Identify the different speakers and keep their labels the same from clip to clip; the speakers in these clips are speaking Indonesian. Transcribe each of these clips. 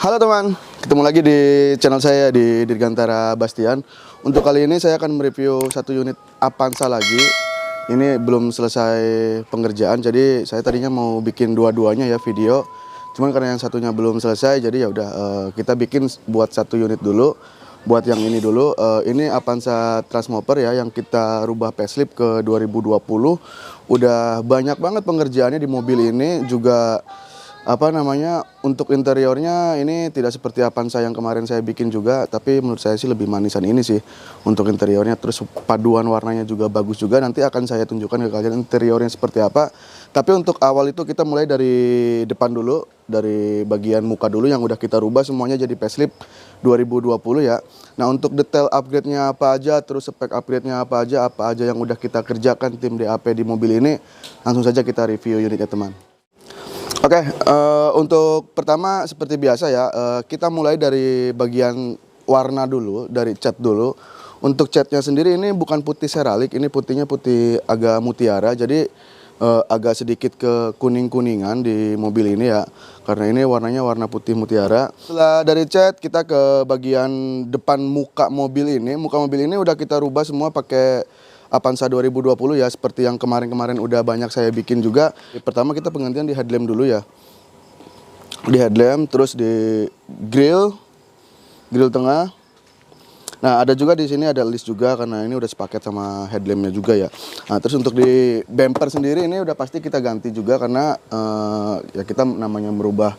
Speaker 1: Halo teman, ketemu lagi di channel saya di Dirgantara Bastian. Untuk kali ini saya akan mereview satu unit Avanza lagi. Ini belum selesai pengerjaan, jadi saya tadinya mau bikin dua-duanya ya video. Cuman karena yang satunya belum selesai, jadi ya udah kita bikin buat satu unit dulu. Buat yang ini dulu, ini Avanza Transmover ya, yang kita rubah facelift ke 2020. Udah banyak banget pengerjaannya di mobil ini juga. Untuk interiornya ini tidak seperti Avanza yang kemarin saya bikin juga, tapi menurut saya sih lebih manisan ini sih untuk interiornya. Terus paduan warnanya juga bagus juga, nanti akan saya tunjukkan ke kalian interiornya seperti apa. Tapi untuk awal itu kita mulai dari depan dulu, dari bagian muka dulu yang udah kita rubah semuanya jadi facelift 2020 ya. Nah, untuk detail upgrade-nya apa aja, terus spek upgrade-nya apa aja yang udah kita kerjakan tim DAP di mobil ini, langsung saja kita review unitnya teman. Oke, untuk pertama seperti biasa ya, kita mulai dari bagian warna dulu, dari cat dulu. Untuk catnya sendiri ini bukan putih seralik, ini putihnya putih agak mutiara, jadi agak sedikit ke kuning-kuningan di mobil ini ya, karena ini warnanya warna putih mutiara. Setelah dari cat, kita ke bagian depan muka mobil ini. Muka mobil ini udah kita rubah semua pakai Avanza 2020 ya, seperti yang kemarin-kemarin udah banyak saya bikin juga. Pertama kita penggantian di headlamp dulu ya. Di headlamp, terus di grill tengah. Nah, ada juga di sini ada list juga karena ini udah sepaket sama headlampnya juga ya. Nah, terus untuk di bumper sendiri ini udah pasti kita ganti juga karena ya kita namanya merubah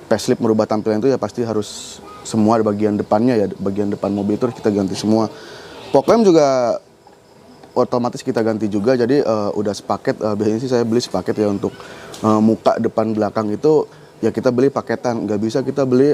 Speaker 1: facelift, merubah tampilan itu ya pasti harus semua bagian depannya ya, bagian depan mobil itu kita ganti semua. Fog lamp juga otomatis kita ganti juga, jadi udah sepaket. Biasanya sih saya beli sepaket ya untuk muka depan belakang itu ya kita beli paketan, nggak bisa kita beli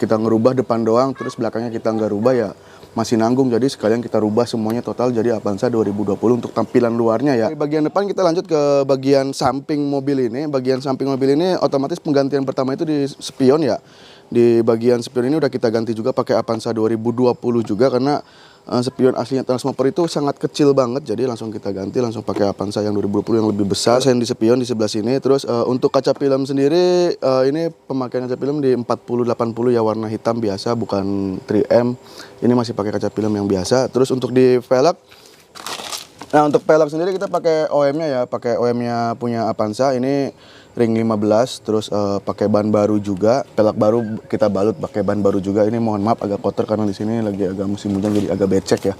Speaker 1: kita ngerubah depan doang terus belakangnya kita nggak rubah ya masih nanggung, jadi sekalian kita rubah semuanya total jadi Avanza 2020 untuk tampilan luarnya ya. Di bagian depan kita lanjut ke bagian samping mobil ini. Bagian samping mobil ini otomatis penggantian pertama itu di spion ya. Di bagian spion ini udah kita ganti juga pakai Avanza 2020 juga karena spion aslinya Transmover itu sangat kecil banget, jadi langsung kita ganti, langsung pakai Avanza yang 2020 yang lebih besar. Saya di spion di sebelah sini. Terus untuk kaca film sendiri ini pemakaian kaca film di 40-80 ya, warna hitam biasa bukan 3M. Ini masih pakai kaca film yang biasa. Terus untuk di velg, nah untuk velg sendiri kita pakai OM-nya ya, pakai OM-nya punya Avanza ini ring 15, terus pakai ban baru juga, velg baru kita balut pakai ban baru juga. Ini mohon maaf agak kotor karena di sini lagi agak musim hujan jadi agak becek ya.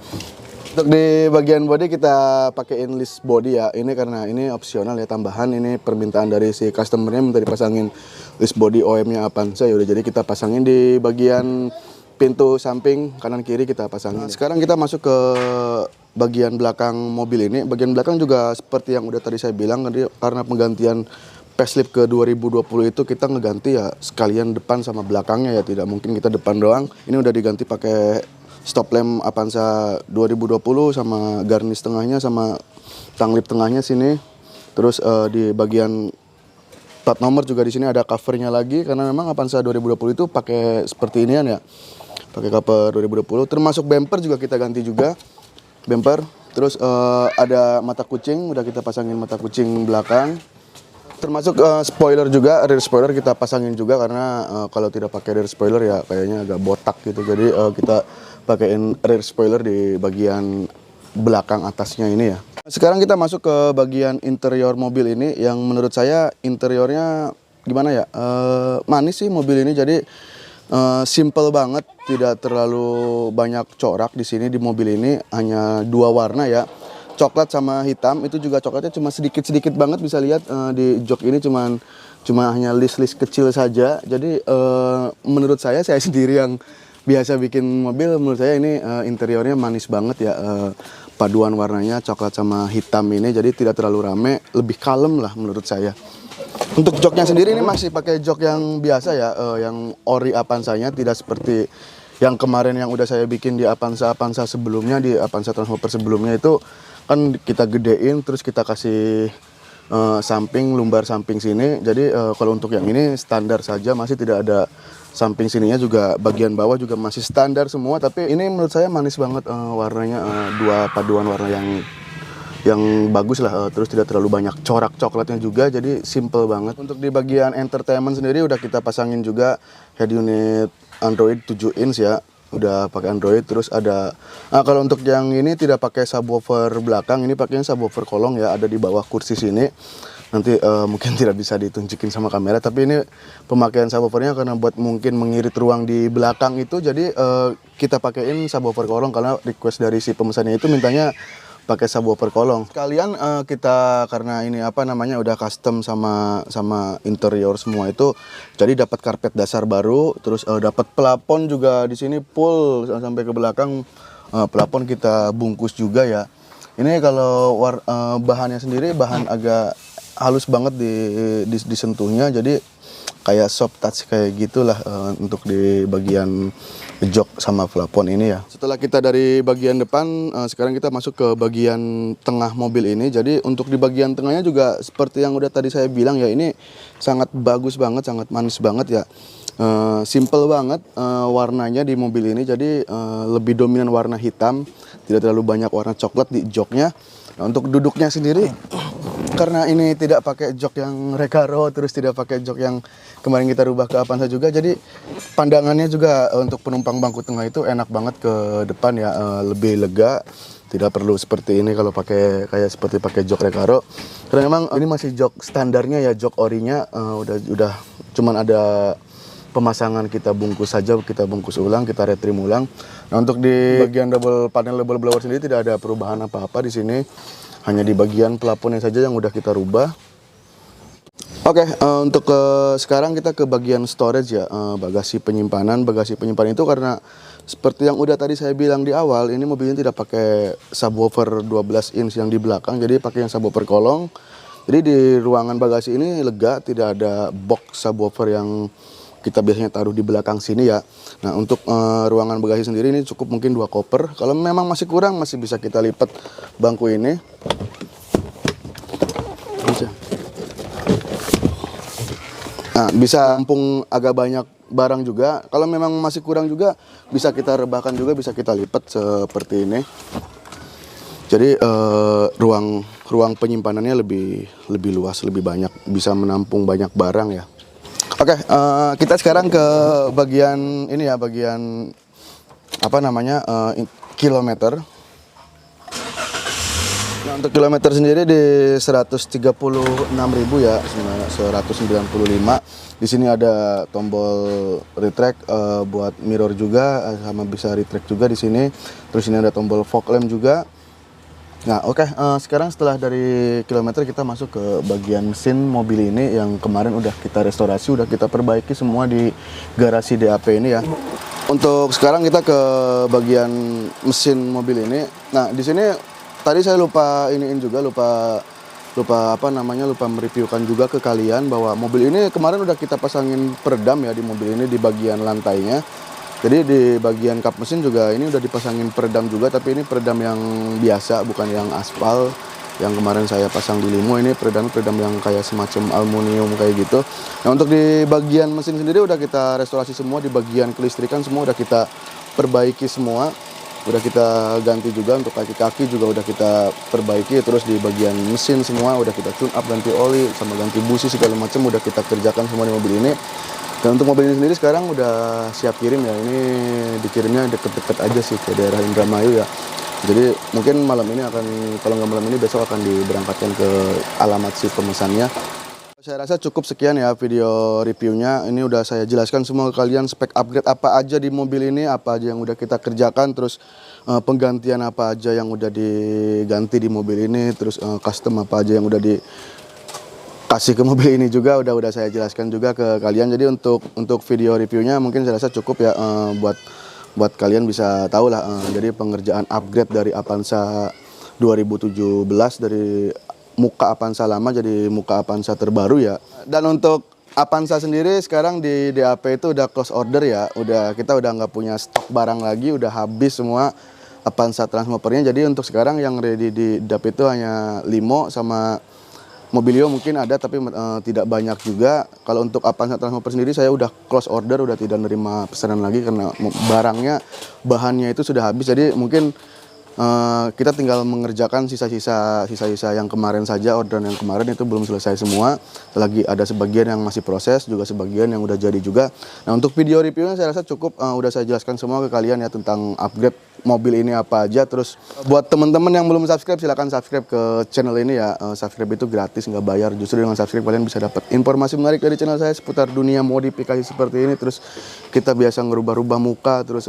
Speaker 1: Untuk di bagian body kita pakein list body ya. Ini karena ini opsional ya, tambahan, ini permintaan dari si customernya minta dipasangin list body OM-nya Avanza ya udah, jadi kita pasangin di bagian pintu samping kanan kiri kita pasangin. Nah, sekarang kita masuk ke bagian belakang mobil ini. Bagian belakang juga seperti yang udah tadi saya bilang, karena penggantian facelift ke 2020 itu kita ngeganti ya sekalian depan sama belakangnya ya, tidak mungkin kita depan doang. Ini udah diganti pakai stop lamp Avanza 2020 sama garnish tengahnya sama tang lip tengahnya sini. Terus di bagian plat nomor juga di sini ada covernya lagi karena memang Avanza 2020 itu pakai seperti inian ya. Pakai cover 2020, termasuk bumper juga kita ganti juga. Bumper, terus ada mata kucing, udah kita pasangin mata kucing belakang. Termasuk spoiler juga, rear spoiler kita pasangin juga karena kalau tidak pakai rear spoiler ya kayaknya agak botak gitu. Jadi kita pakaiin rear spoiler di bagian belakang atasnya ini ya. Sekarang kita masuk ke bagian interior mobil ini yang menurut saya interiornya gimana ya, manis sih mobil ini. Jadi simple banget, tidak terlalu banyak corak di sini. Di mobil ini hanya dua warna ya, coklat sama hitam. Itu juga coklatnya cuma sedikit-sedikit banget, bisa lihat di jok ini cuma hanya list-list kecil saja. Jadi menurut saya sendiri yang biasa bikin mobil, menurut saya ini interiornya manis banget ya. Paduan warnanya coklat sama hitam ini, jadi tidak terlalu rame, lebih kalem lah menurut saya. Untuk joknya sendiri ini masih pakai jok yang biasa ya, yang ori Avanza-nya, tidak seperti yang kemarin yang udah saya bikin di Avanza sebelumnya, di Avanza Transhopper sebelumnya itu kan kita gedein terus kita kasih samping, lumbar samping sini. Jadi kalau untuk yang ini standar saja, masih tidak ada samping sininya, juga bagian bawah juga masih standar semua. Tapi ini menurut saya manis banget warnanya, dua paduan warna yang bagus lah, terus tidak terlalu banyak corak coklatnya juga, jadi simple banget. Untuk di bagian entertainment sendiri udah kita pasangin juga head unit Android 7 inch ya, udah pakai Android. Terus ada, kalau untuk yang ini tidak pakai subwoofer belakang, ini pakainya subwoofer kolong ya, ada di bawah kursi sini. Nanti mungkin tidak bisa ditunjukin sama kamera, tapi ini pemakaian subwoofernya karena buat mungkin mengirit ruang di belakang itu, jadi kita pakein subwoofer kolong karena request dari si pemesannya itu mintanya pakai subwoofer kolong. Sekalian kita, karena ini apa namanya udah custom sama interior semua itu, jadi dapat karpet dasar baru, terus dapat plafon juga di sini full sampai ke belakang. Plafon kita bungkus juga ya. Ini kalau bahannya sendiri bahan agak halus banget disentuhnya, jadi kayak soft touch kayak gitulah untuk di bagian jok sama plafon ini ya. Setelah kita dari bagian depan, sekarang kita masuk ke bagian tengah mobil ini. Jadi untuk di bagian tengahnya juga seperti yang udah tadi saya bilang ya, ini sangat bagus banget, sangat manis banget ya. Simple banget warnanya di mobil ini, jadi lebih dominan warna hitam, tidak terlalu banyak warna coklat di joknya. Nah, untuk duduknya sendiri, karena ini tidak pakai jok yang Recaro, terus tidak pakai jok yang kemarin kita rubah ke Avanza juga, jadi pandangannya juga untuk penumpang bangku tengah itu enak banget ke depan ya, lebih lega. Tidak perlu seperti ini kalau pakai kayak seperti pakai jok Recaro, karena memang ini masih jok standarnya ya, jok orinya udah cuman ada pemasangan, kita bungkus saja, kita bungkus ulang, kita retrim ulang. Nah, untuk di bagian double panel double blower sendiri tidak ada perubahan apa-apa di sini. Hanya di bagian plafonnya saja yang udah kita rubah. Oke, untuk sekarang kita ke bagian storage ya, bagasi penyimpanan. Bagasi penyimpanan itu karena seperti yang udah tadi saya bilang di awal, ini mobilnya tidak pakai subwoofer 12 inch yang di belakang, jadi pakai yang subwoofer kolong. Jadi di ruangan bagasi ini lega, tidak ada box subwoofer yang kita biasanya taruh di belakang sini ya. Nah, untuk ruangan bagasi sendiri ini cukup mungkin 2 koper. Kalau memang masih kurang, masih bisa kita lipat bangku ini. Nah, bisa nampung agak banyak barang juga. Kalau memang masih kurang juga, bisa kita rebahkan juga, bisa kita lipat seperti ini. Jadi ruang penyimpanannya lebih luas, lebih banyak, bisa menampung banyak barang ya. Oke, kita sekarang ke bagian ini ya, bagian apa namanya kilometer. Nah, untuk kilometer sendiri di 136.000 ya, 195. Di sini ada tombol retract buat mirror juga, sama bisa retract juga di sini. Terus ini ada tombol fog lamp juga. Nah, oke, sekarang setelah dari kilometer kita masuk ke bagian mesin mobil ini yang kemarin udah kita restorasi, udah kita perbaiki semua di garasi DAP ini ya. Untuk sekarang kita ke bagian mesin mobil ini. Nah, di sini tadi saya lupa lupa mereviewkan juga ke kalian bahwa mobil ini kemarin udah kita pasangin peredam ya di mobil ini di bagian lantainya. Jadi di bagian kap mesin juga ini udah dipasangin peredam juga, tapi ini peredam yang biasa, bukan yang aspal yang kemarin saya pasang di limo. Ini peredam yang kayak semacam aluminium kayak gitu. Nah, untuk di bagian mesin sendiri udah kita restorasi semua, di bagian kelistrikan semua udah kita perbaiki semua. Udah kita ganti juga, untuk kaki-kaki juga udah kita perbaiki. Terus di bagian mesin semua udah kita tune up, ganti oli sama ganti busi segala macam udah kita kerjakan semua di mobil ini. Dan untuk mobil ini sendiri sekarang udah siap kirim ya. Ini dikirimnya deket-deket aja sih ke daerah Indramayu ya. Jadi mungkin malam ini kalau nggak malam ini besok akan diberangkatkan ke alamat si pemesannya. Saya rasa cukup sekian ya video reviewnya. Ini udah saya jelaskan semua ke kalian, spek upgrade apa aja di mobil ini, apa aja yang udah kita kerjakan, terus penggantian apa aja yang udah diganti di mobil ini, terus custom apa aja yang udah dikasih ke mobil ini juga udah saya jelaskan juga ke kalian. Jadi untuk video reviewnya mungkin saya rasa cukup ya, buat kalian bisa tahu lah. Jadi pengerjaan upgrade dari Avanza 2017 dari muka Avanza lama jadi muka Avanza terbaru ya. Dan untuk Avanza sendiri sekarang di DAP itu udah close order ya. Kita udah nggak punya stok barang lagi, udah habis semua Avanza Transmovernya. Jadi untuk sekarang yang ready di DAP itu hanya Limo sama Mobilio mungkin ada, tapi tidak banyak juga. Kalau untuk Avanza Transmover sendiri saya udah close order, udah tidak nerima pesanan lagi karena barangnya, bahannya itu sudah habis. Jadi mungkin kita tinggal mengerjakan sisa-sisa yang kemarin saja, orderan yang kemarin itu belum selesai semua. Lagi ada sebagian yang masih proses, juga sebagian yang udah jadi juga. Nah, untuk video reviewnya saya rasa cukup, udah saya jelaskan semua ke kalian ya tentang upgrade mobil ini apa aja. Terus buat teman-teman yang belum subscribe, silahkan subscribe ke channel ini ya. Subscribe itu gratis, nggak bayar. Justru dengan subscribe kalian bisa dapat informasi menarik dari channel saya seputar dunia modifikasi seperti ini. Terus kita biasa ngerubah-rubah muka, terus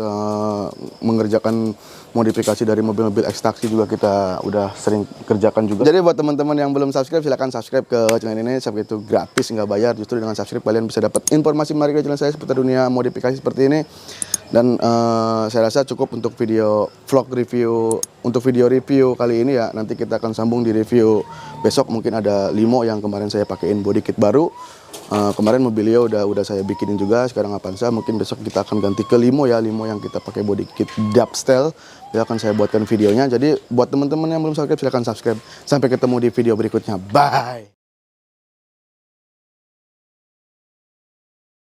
Speaker 1: mengerjakan modifikasi dari mobil-mobil ekstraksi juga kita udah sering kerjakan juga. Jadi buat teman-teman yang belum subscribe, silahkan subscribe ke channel ini. Subscribe itu gratis, nggak bayar. Justru dengan subscribe kalian bisa dapat informasi menarik dari channel saya seputar dunia modifikasi seperti ini. Dan saya rasa cukup untuk video vlog review, untuk video review kali ini ya. Nanti kita akan sambung di review besok, mungkin ada Limo yang kemarin saya pakein body kit baru. Kemarin Mobilio udah saya bikinin juga, sekarang Avanza mungkin besok kita akan ganti ke Limo ya, Limo yang kita pakai body kit dubstyle. Ya akan saya buatkan videonya. Jadi buat teman-teman yang belum subscribe silahkan subscribe. Sampai ketemu di video berikutnya. Bye.